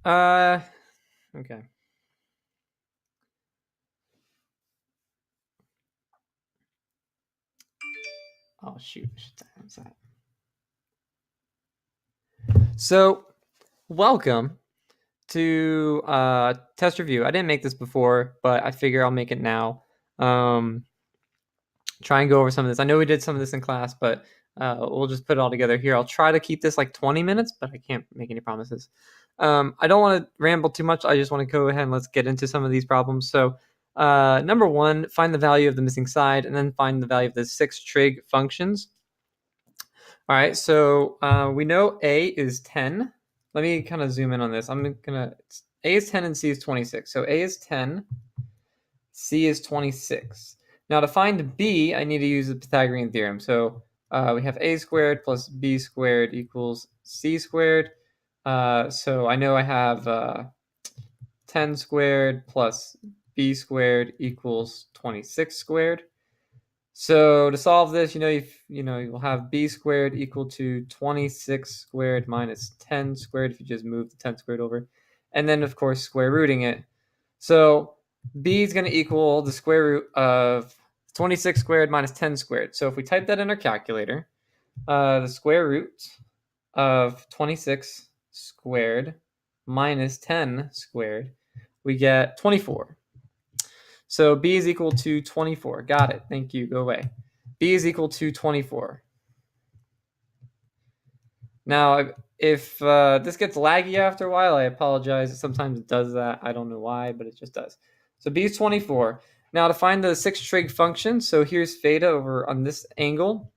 Okay. Oh, shoot. So, welcome to test review. I didn't make this before, but I figure I'll make it now. Try and go over some of this. I know we did some of this in class, but we'll just put it all together here. I'll try to keep this like 20 minutes, but I can't make any promises. I don't want to ramble too much. I just want to go ahead and let's get into some of these problems. So number one, find the value of the missing side, and then find the value of the 6 trig functions. All right, so we know A is 10. Let me kind of zoom in on this. A is 10 and C is 26. So A is 10, C is 26. Now to find B, I need to use the Pythagorean theorem. So we have A squared plus B squared equals C squared. So I know I have 10 squared plus B squared equals 26 squared. So to solve this, you'll have B squared equal to 26 squared minus 10 squared if you just move the 10 squared over. And then, of course, square rooting it. So B is going to equal the square root of 26 squared minus 10 squared. So if we type that in our calculator, the square root of 26 squared minus 10 squared, we get 24. So B is equal to 24. Got it. Thank you. Go away. B is equal to 24. Now, if this gets laggy after a while, I apologize. Sometimes it does that. I don't know why, but it just does. So B is 24. Now to find the 6 trig function, so here's theta over on this angle.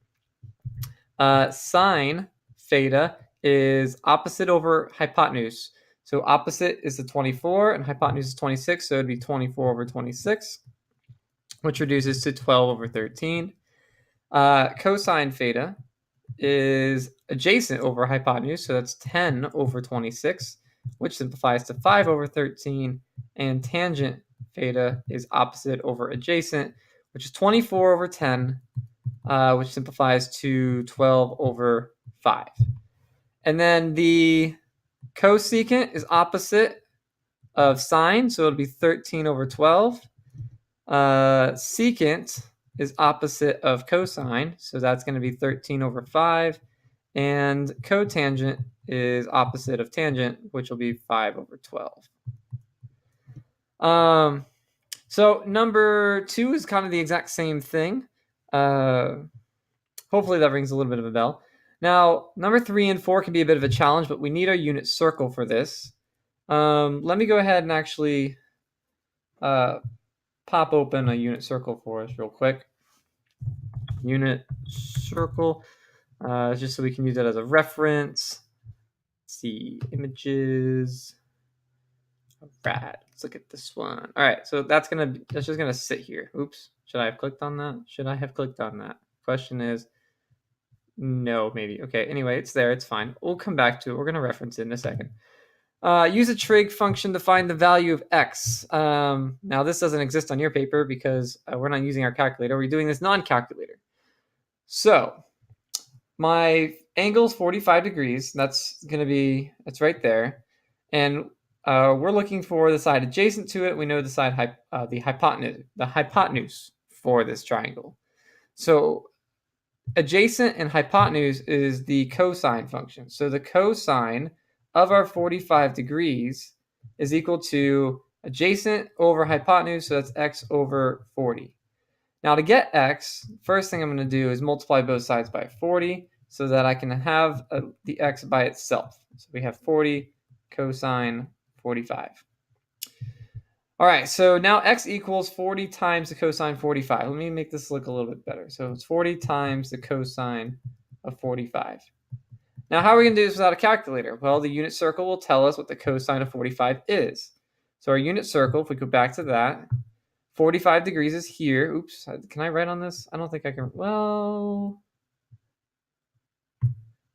Sine theta is opposite over hypotenuse. So opposite is the 24 and hypotenuse is 26. So it'd be 24 over 26, which reduces to 12 over 13. Cosine theta is adjacent over hypotenuse. So that's 10 over 26, which simplifies to 5 over 13. And tangent theta is opposite over adjacent, which is 24 over 10, which simplifies to 12 over 5. And then the cosecant is opposite of sine, so it'll be 13 over 12. Secant is opposite of cosine, so that's going to be 13 over 5. And cotangent is opposite of tangent, which will be 5 over 12. So number 2 is kind of the exact same thing. Hopefully that rings a little bit of a bell. Now, number 3 and 4 can be a bit of a challenge, but we need our unit circle for this. Let me go ahead and actually pop open a unit circle for us real quick. Unit circle, just so we can use it as a reference. Let's see, images. All right, let's look at this one. All right, so that's just gonna sit here. Oops, should I have clicked on that? Should I have clicked on that? Question is, no, maybe. Okay, anyway, it's there. It's fine. We'll come back to it. We're going to reference it in a second. Use a trig function to find the value of x. Now, this doesn't exist on your paper because we're not using our calculator. We're doing this non-calculator. So, my angle is 45 degrees. That's right there. And we're looking for the side adjacent to it. We know the side, the hypotenuse for this triangle. So, adjacent and hypotenuse is the cosine function. So the cosine of our 45 degrees is equal to adjacent over hypotenuse, so that's x over 40. Now to get x, first thing I'm going to do is multiply both sides by 40 so that I can have the x by itself. So we have 40 cosine 45. All right, so now x equals 40 times the cosine 45. Let me make this look a little bit better. So it's 40 times the cosine of 45. Now, how are we going to do this without a calculator? Well, the unit circle will tell us what the cosine of 45 is. So our unit circle, if we go back to that, 45 degrees is here. Oops, can I write on this? I don't think I can. Well,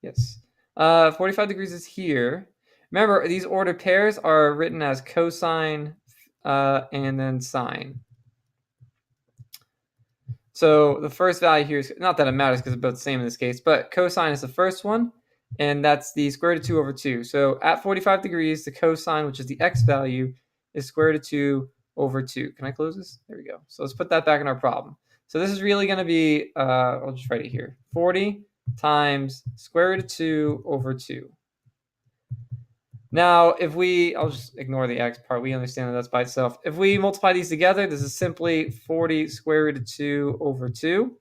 yes. 45 degrees is here. Remember, these ordered pairs are written as cosine and then sine. So the first value here is, not that it matters because it's both the same in this case, but cosine is the first one, and that's the square root of 2 over 2. So at 45 degrees, the cosine, which is the x value, is square root of 2 over 2. Can I close this? There we go. So let's put that back in our problem. So this is really going to be, I'll just write it here, 40 times square root of 2 over 2. Now, I'll just ignore the x part. We understand that that's by itself. If we multiply these together, this is simply 40 square root of 2 over 2.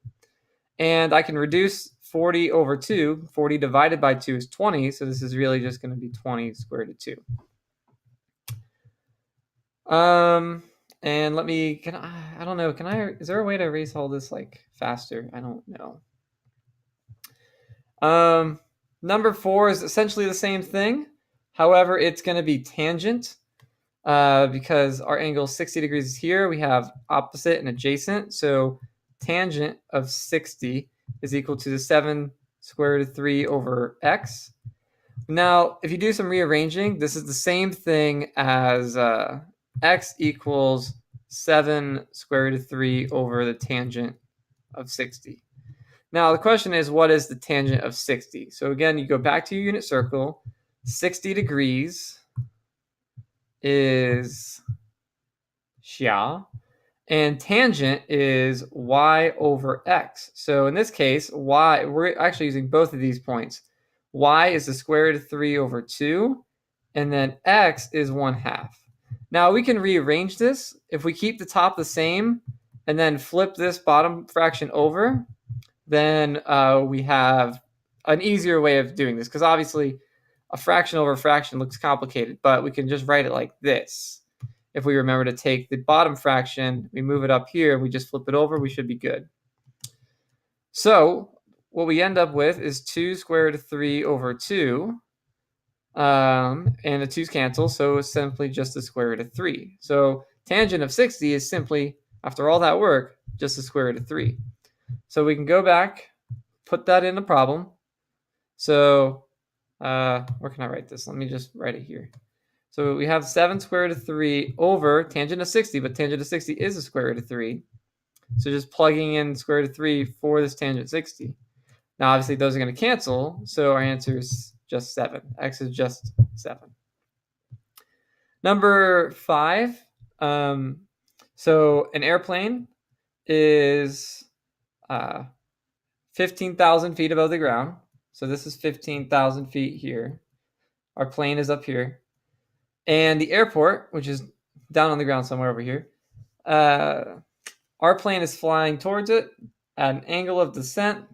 And I can reduce 40 over 2. 40 divided by 2 is 20. So this is really just going to be 20 square root of 2. And let me, I don't know, is there a way to erase all this like faster? I don't know. Number 4 is essentially the same thing. However, it's going to be tangent because our angle 60 degrees is here. We have opposite and adjacent. So tangent of 60 is equal to the 7 square root of 3 over x. Now, if you do some rearranging, this is the same thing as x equals 7 square root of 3 over the tangent of 60. Now, the question is, what is the tangent of 60? So again, you go back to your unit circle. 60 degrees is xia, and tangent is y over x. So in this case, y, we're actually using both of these points. Y is the square root of 3 over 2, and then x is 1/2. Now we can rearrange this. If we keep the top the same and then flip this bottom fraction over, then we have an easier way of doing this, because obviously a fraction over a fraction looks complicated, but we can just write it like this. If we remember to take the bottom fraction, we move it up here, and we just flip it over, we should be good. So what we end up with is 2 square root of 3 over 2, and the 2's cancel, so it's simply just the square root of 3. So tangent of 60 is simply, after all that work, just the square root of 3. So we can go back, put that in the problem. So where can I write this? Let me just write it here. So we have 7 square root of 3 over tangent of 60, but tangent of 60 is a square root of 3. So just plugging in square root of 3 for this tangent 60. Now, obviously, those are going to cancel, so our answer is just 7. X is just 7. Number 5. So an airplane is 15,000 feet above the ground. So this is 15,000 feet here. Our plane is up here. And the airport, which is down on the ground somewhere over here, our plane is flying towards it at an angle of descent,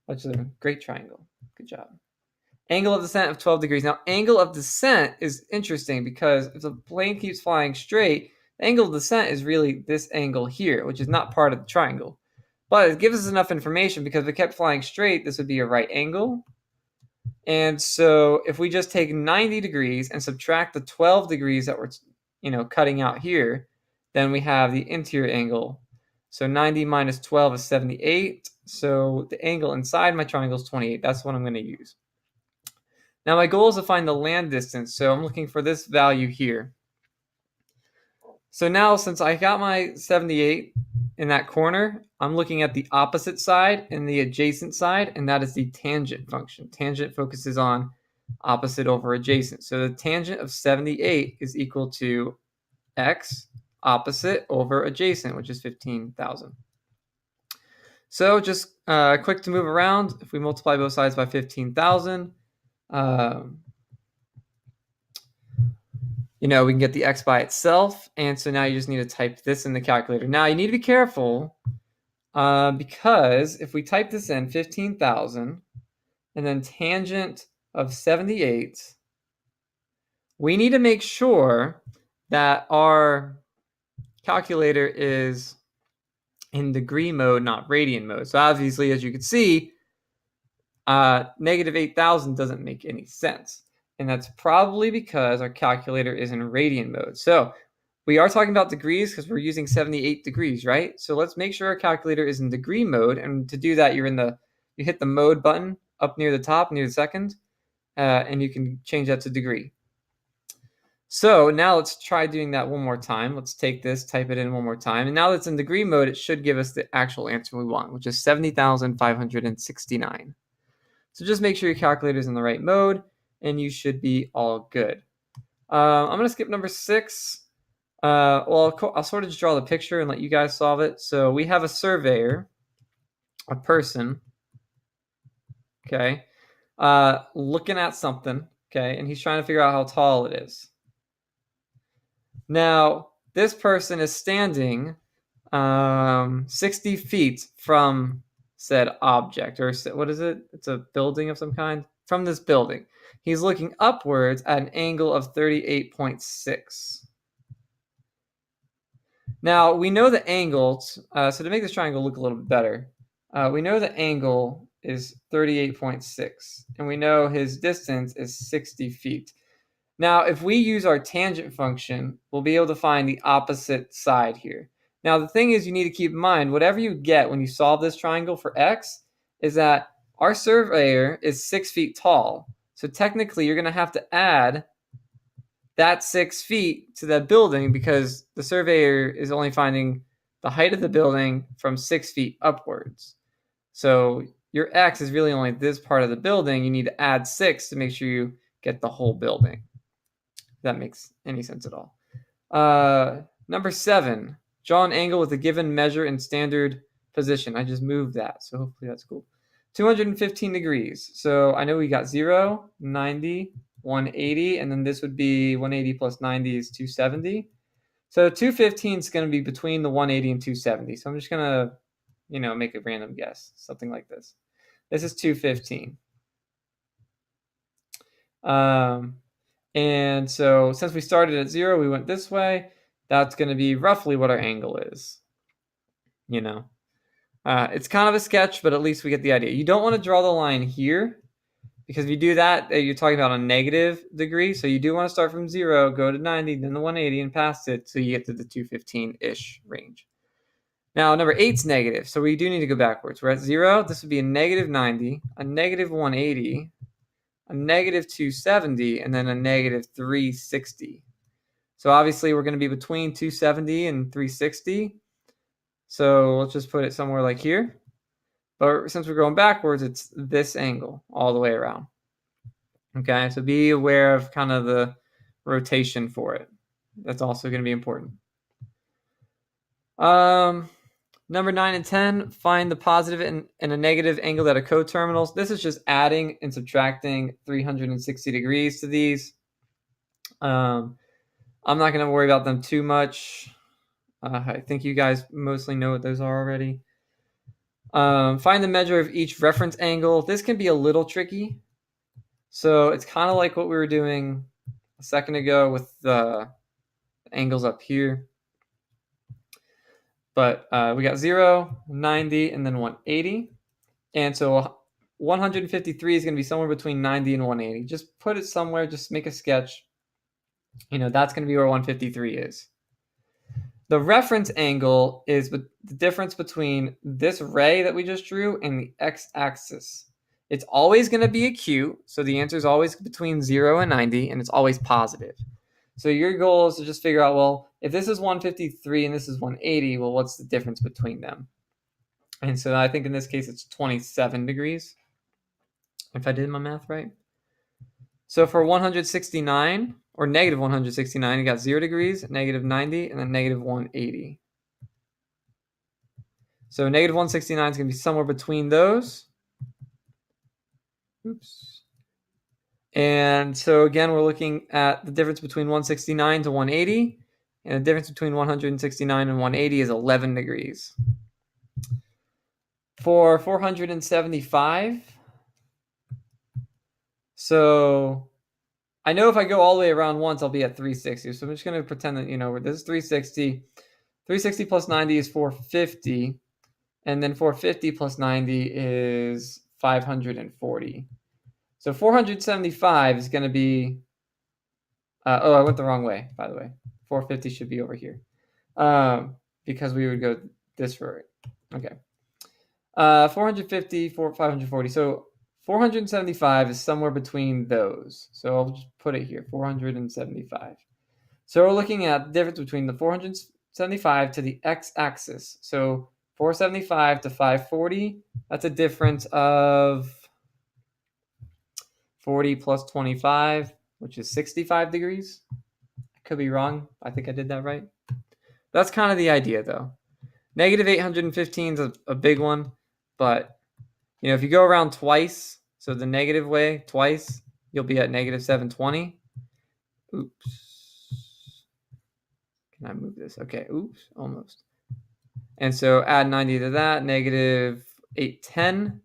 which is a great triangle. Good job. Angle of descent of 12 degrees. Now, angle of descent is interesting because if the plane keeps flying straight, the angle of descent is really this angle here, which is not part of the triangle. But it gives us enough information because if it kept flying straight, this would be a right angle. And so if we just take 90 degrees and subtract the 12 degrees that we're cutting out here, then we have the interior angle. So 90 minus 12 is 78. So the angle inside my triangle is 28. That's what I'm going to use. Now my goal is to find the land distance. So I'm looking for this value here. So now since I got my 78 in that corner, I'm looking at the opposite side and the adjacent side, and that is the tangent function. Tangent focuses on opposite over adjacent. So the tangent of 78 is equal to x opposite over adjacent, which is 15,000. So just quick to move around. If we multiply both sides by 15,000, we can get the x by itself. And so now you just need to type this in the calculator. Now you need to be careful because if we type this in, 15,000, and then tangent of 78, we need to make sure that our calculator is in degree mode, not radian mode. So obviously, as you can see, negative 8,000 doesn't make any sense. And that's probably because our calculator is in radian mode. So we are talking about degrees because we're using 78 degrees, right? So let's make sure our calculator is in degree mode. And to do that, you hit the mode button up near the top, near the second, and you can change that to degree. So now let's try doing that one more time. Let's take this, type it in one more time. And now that it's in degree mode, it should give us the actual answer we want, which is 70,569. So just make sure your calculator is in the right mode, and you should be all good. I'm going to skip number 6. Well, I'll sort of just draw the picture and let you guys solve it. So we have a surveyor, a person, okay, looking at something, okay, and he's trying to figure out how tall it is. Now, this person is standing 60 feet from said object, or what is it? It's a building of some kind. From this building, he's looking upwards at an angle of 38.6. Now, we know the angle, so to make this triangle look a little bit better, we know the angle is 38.6, and we know his distance is 60 feet. Now, if we use our tangent function, we'll be able to find the opposite side here. Now, the thing is, you need to keep in mind, whatever you get when you solve this triangle for x is that our surveyor is 6 feet tall. So technically, you're going to have to add that 6 feet to that building because the surveyor is only finding the height of the building from 6 feet upwards. So your x is really only this part of the building. You need to add 6 to make sure you get the whole building. If that makes any sense at all. Number 7, draw an angle with a given measure in standard position. I just moved that, so hopefully that's cool. 215 degrees. So I know we got 0, 90, 180, and then this would be 180 plus 90 is 270. So 215 is going to be between the 180 and 270. So I'm just going to, make a random guess, something like this. This is 215. And so since we started at 0, we went this way. That's going to be roughly what our angle is. It's kind of a sketch, but at least we get the idea. You don't want to draw the line here because if you do that, you're talking about a negative degree. So you do want to start from 0, go to 90, then the 180, and past it so you get to the 215-ish range. Now, number 8 is negative, so we do need to go backwards. We're at 0. This would be a negative 90, a negative 180, a negative 270, and then a negative 360. So obviously, we're going to be between 270 and 360. So let's just put it somewhere like here. But since we're going backwards, it's this angle all the way around. Okay, so be aware of kind of the rotation for it. That's also going to be important. Number 9 and 10, find the positive and a negative angle that are coterminals. This is just adding and subtracting 360 degrees to these. I'm not going to worry about them too much. I think you guys mostly know what those are already. Find the measure of each reference angle. This can be a little tricky. So it's kind of like what we were doing a second ago with the angles up here. But we got 0, 90, and then 180. And so 153 is going to be somewhere between 90 and 180. Just put it somewhere. Just make a sketch. That's going to be where 153 is. The reference angle is the difference between this ray that we just drew and the x-axis. It's always going to be acute, so the answer is always between 0 and 90, and it's always positive. So your goal is to just figure out, well, if this is 153 and this is 180, well, what's the difference between them? And so I think in this case it's 27 degrees, if I did my math right. So for 169, or negative 169, you got 0 degrees, negative 90, and then negative 180. So negative 169 is going to be somewhere between those. Oops. And so again, we're looking at the difference between 169 to 180. And the difference between 169 and 180 is 11 degrees. For 475, so I know if I go all the way around once, I'll be at 360. So I'm just going to pretend that, this is 360. 360 plus 90 is 450. And then 450 plus 90 is 540. So 475 is going to be, I went the wrong way, by the way. 450 should be over here because we would go this route. Okay. 450, 540. So 475 is somewhere between those. So I'll just put it here, 475. So we're looking at the difference between the 475 to the x-axis. So 475 to 540, that's a difference of 40 plus 25, which is 65 degrees. I could be wrong. I think I did that right. That's kind of the idea, though. Negative 815 is a big one, but if you go around twice, so the negative way twice, you'll be at negative 720. Oops. Can I move this? Okay, oops, almost. And so add 90 to that, negative 810.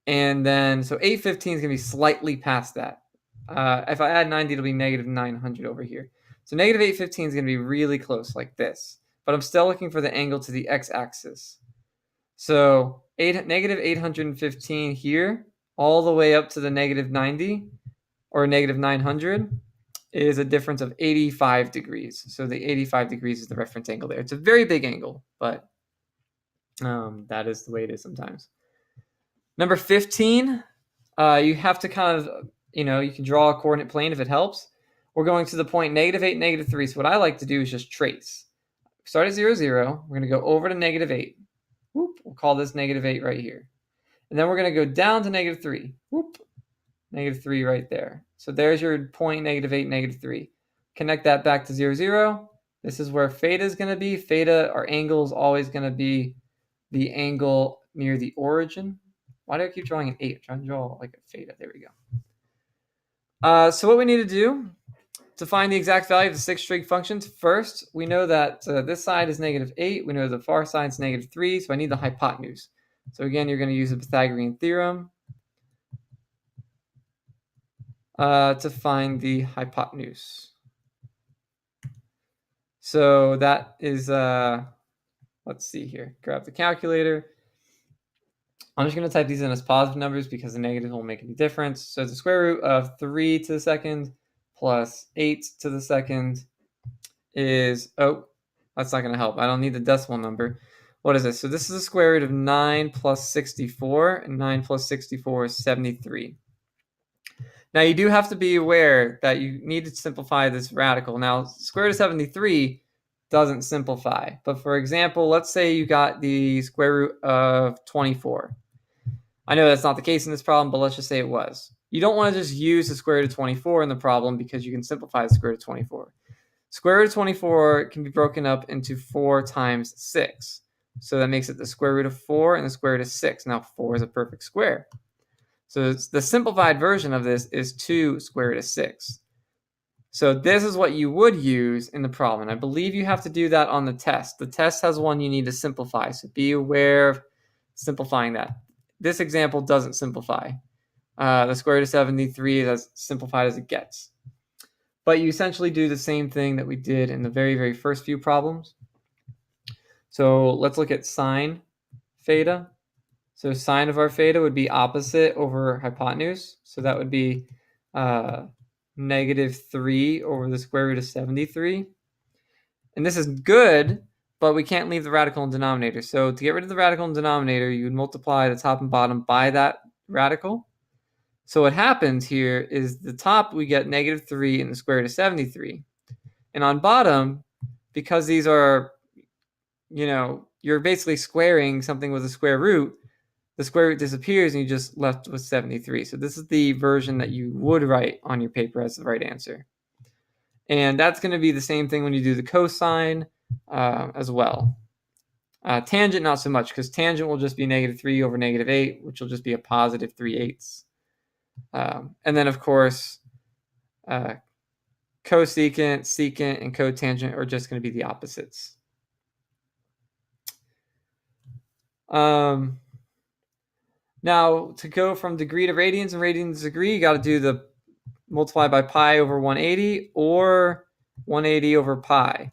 And then, so 815 is going to be slightly past that. If I add 90, it'll be negative 900 over here. So negative 815 is going to be really close, like this. But I'm still looking for the angle to the x-axis. So negative 815 here, all the way up to the negative 90, or negative 900, is a difference of 85 degrees. So the 85 degrees is the reference angle there. It's a very big angle, but that is the way it is sometimes. Number 15, you have to kind of, you can draw a coordinate plane if it helps. We're going to the point negative 8, negative 3. So what I like to do is just trace. Start at 0, 0. We're going to go over to negative 8. Whoop, we'll call this negative 8 right here. And then we're going to go down to negative 3. Whoop, negative 3 right there. So there's your point negative 8, negative 3. Connect that back to 0, 0. This is where theta is going to be. Theta, our angle, is always going to be the angle near the origin. Why do I keep drawing an 8? I'm trying to draw like a theta. There we go. So what we need to do to find the exact value of the 6 trig functions, first, we know that this side is negative 8. We know the far side is negative 3, so I need the hypotenuse. So again, you're going to use the Pythagorean Theorem to find the hypotenuse. So that is, let's see here. Grab the calculator. I'm just going to type these in as positive numbers because the negative won't make any difference. So the square root of 3 to the second plus 8 to the second is, oh, that's not going to help. I don't need the decimal number. What is this? So this is the square root of 9 plus 64, and 9 plus 64 is 73. Now you do have to be aware that you need to simplify this radical. Now, square root of 73 doesn't simplify. But for example, let's say you got the square root of 24. I know that's not the case in this problem, but let's just say it was. You don't want to just use the square root of 24 in the problem because you can simplify the square root of 24. Square root of 24 can be broken up into 4 times 6. So that makes it the square root of 4 and the square root of 6. Now 4 is a perfect square. So the simplified version of this is 2 square root of 6. So this is what you would use in the problem. I believe you have to do that on the test. The test has one you need to simplify. So be aware of simplifying that. This example doesn't simplify. The square root of 73 is as simplified as it gets. But you essentially do the same thing that we did in the very, very first few problems. So let's look at sine theta. So sine of our theta would be opposite over hypotenuse. So that would be negative 3 over the square root of 73. And this is good, but we can't leave the radical in denominator. So to get rid of the radical in denominator, you would multiply the top and bottom by that radical. So what happens here is the top, we get negative 3 in the square root of 73. And on bottom, because these are, you're basically squaring something with a square root, the square root disappears and you just left with 73. So this is the version that you would write on your paper as the right answer. And that's going to be the same thing when you do the cosine as well. Tangent, not so much, because tangent will just be negative 3 over negative 8, which will just be a positive 3/8. And then, of course, cosecant, secant, and cotangent are just going to be the opposites. Now, to go from degree to radians and radians to degree, you got to do the multiply by pi over 180 or 180 over pi.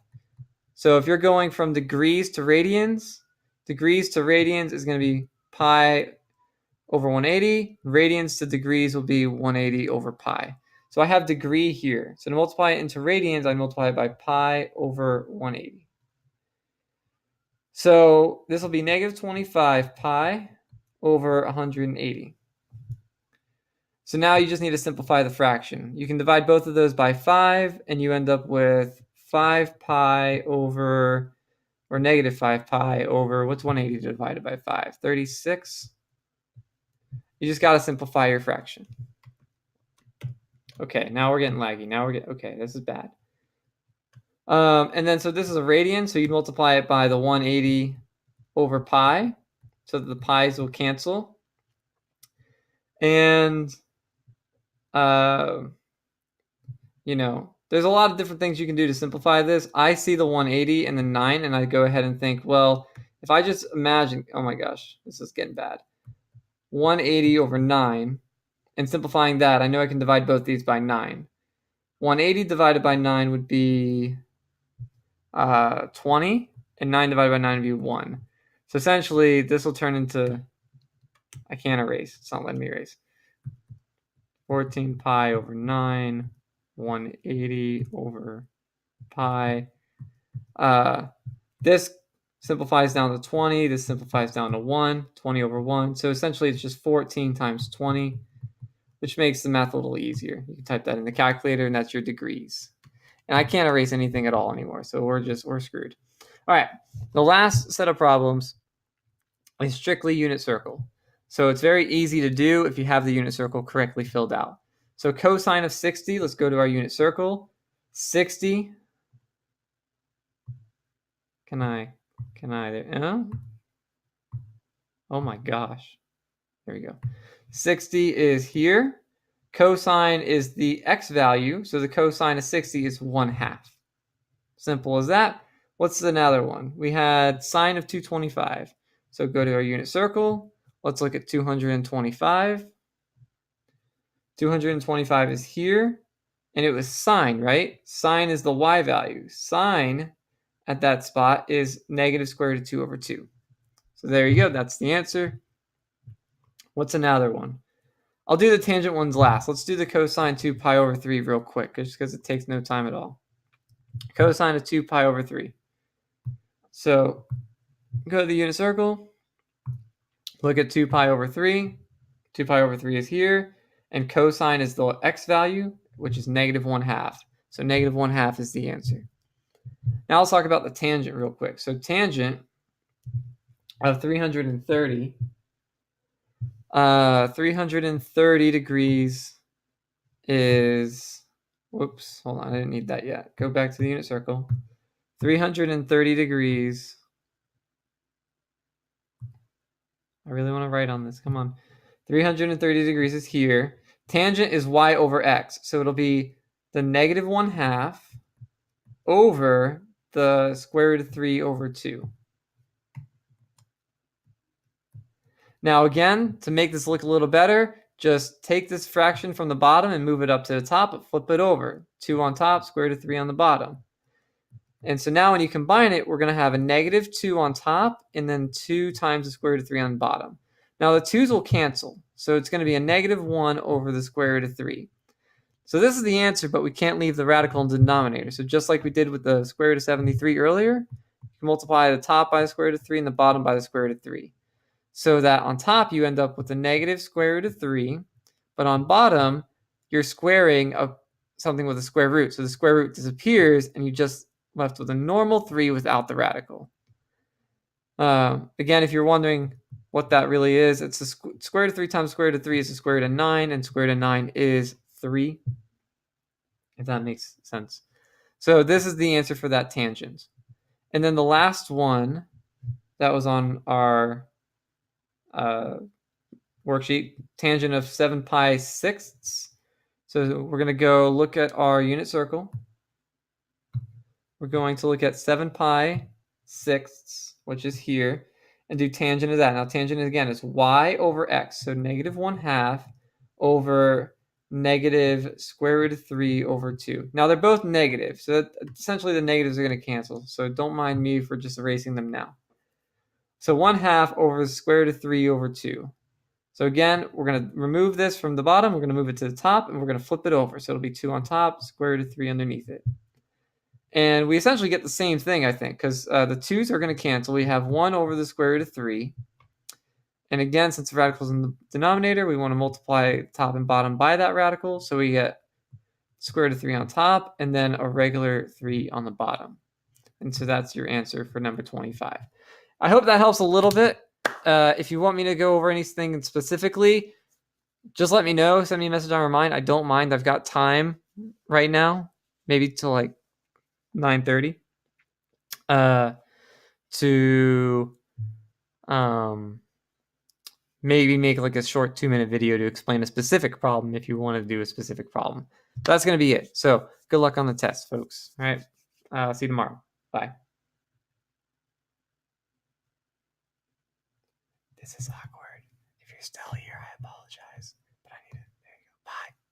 So if you're going from degrees to radians is going to be pi over 180. Radians to degrees will be 180 over pi. So I have degree here. So to multiply it into radians, I multiply it by pi over 180. So this will be negative 25 pi over 180. So now you just need to simplify the fraction. You can divide both of those by 5, and you end up with 5 pi over, or negative 5 pi over, what's 180 divided by 5? 36. You just got to simplify your fraction. Okay, now we're getting laggy. Now we're getting, okay, this is bad. And then, so this is a radian, so you'd multiply it by the 180 over pi, so that the pi's will cancel. And, you know, there's a lot of different things you can do to simplify this. I see the 180 and the 9, and I go ahead and think, well, if I just imagine, oh my gosh, this is getting bad. 180 over 9, and simplifying that, I know I can divide both these by 9. 180 divided by 9 would be 20, and 9 divided by 9 would be 1. So essentially, this will turn into, I can't erase. It's not letting me erase. 14 pi over 9, 180 over pi. This simplifies down to 20. This simplifies down to 1, 20 over 1. So essentially, it's just 14 times 20, which makes the math a little easier. You can type that in the calculator, and that's your degrees. And I can't erase anything at all anymore, so we're screwed. All right, the last set of problems is strictly unit circle. So it's very easy to do if you have the unit circle correctly filled out. So cosine of 60, let's go to our unit circle. 60. Can I there? Oh my gosh. There we go. 60 is here. Cosine is the x value, so the cosine of 60 is 1/2. Simple as that. What's another one? We had sine of 225. So go to our unit circle. Let's look at 225. 225 is here, and it was sine, right? Sine is the y value. Sine at that spot is negative square root of 2 over 2. So there you go. That's the answer. What's another one? I'll do the tangent ones last. Let's do the cosine 2 pi over 3 real quick, just because it takes no time at all. Cosine of 2 pi over 3. So go to the unit circle. Look at 2 pi over 3. 2 pi over 3 is here. And cosine is the x value, which is negative 1/2. So negative 1/2 is the answer. Now let's talk about the tangent real quick. So tangent of 330. 330 degrees is, whoops, hold on, I didn't need that yet. Go back to the unit circle. 330 degrees. I really want to write on this. Come on. 330 degrees is here. Tangent is y over x. So it'll be the negative 1/2 over the square root of 3 over 2. Now again, to make this look a little better, just take this fraction from the bottom and move it up to the top, but flip it over. 2 on top, square root of 3 on the bottom. And so now when you combine it, we're going to have a negative 2 on top and then 2 times the square root of 3 on the bottom. Now the 2's will cancel. So it's going to be a negative 1 over the square root of 3. So this is the answer, but we can't leave the radical in the denominator. So just like we did with the square root of 73 earlier, you can multiply the top by the square root of 3 and the bottom by the square root of 3. So that on top you end up with a negative square root of 3, but on bottom you're squaring something with a square root. So the square root disappears and you just left with a normal 3 without the radical. Again, if you're wondering what that really is, it's the square root of 3 times square root of 3 is the square root of 9, and square root of 9 is 3, if that makes sense. So this is the answer for that tangent. And then the last one that was on our worksheet, tangent of 7 pi sixths. So we're going to go look at our unit circle. We're going to look at 7 pi sixths, which is here, and do tangent of that. Now tangent again is y over x, so negative 1/2 over negative square root of 3 over 2. Now they're both negative, so essentially the negatives are going to cancel, so don't mind me for just erasing them now. So 1/2 over the square root of 3 over 2. So again, we're going to remove this from the bottom, we're going to move it to the top, and we're going to flip it over. So it'll be 2 on top, square root of 3 underneath it. And we essentially get the same thing, I think, because the 2's are going to cancel. We have 1 over the square root of 3. And again, since the radical's in the denominator, we want to multiply top and bottom by that radical. So we get square root of 3 on top, and then a regular 3 on the bottom. And so that's your answer for number 25. I hope that helps a little bit. If you want me to go over anything specifically, just let me know. Send me a message on Remind. I don't mind. I've got time right now, maybe till like 9:30, to maybe make like a short 2-minute video to explain a specific problem if you want to do a specific problem. So that's going to be it. So good luck on the test, folks. All right. See you tomorrow. Bye. This is awkward. If you're still here, I apologize.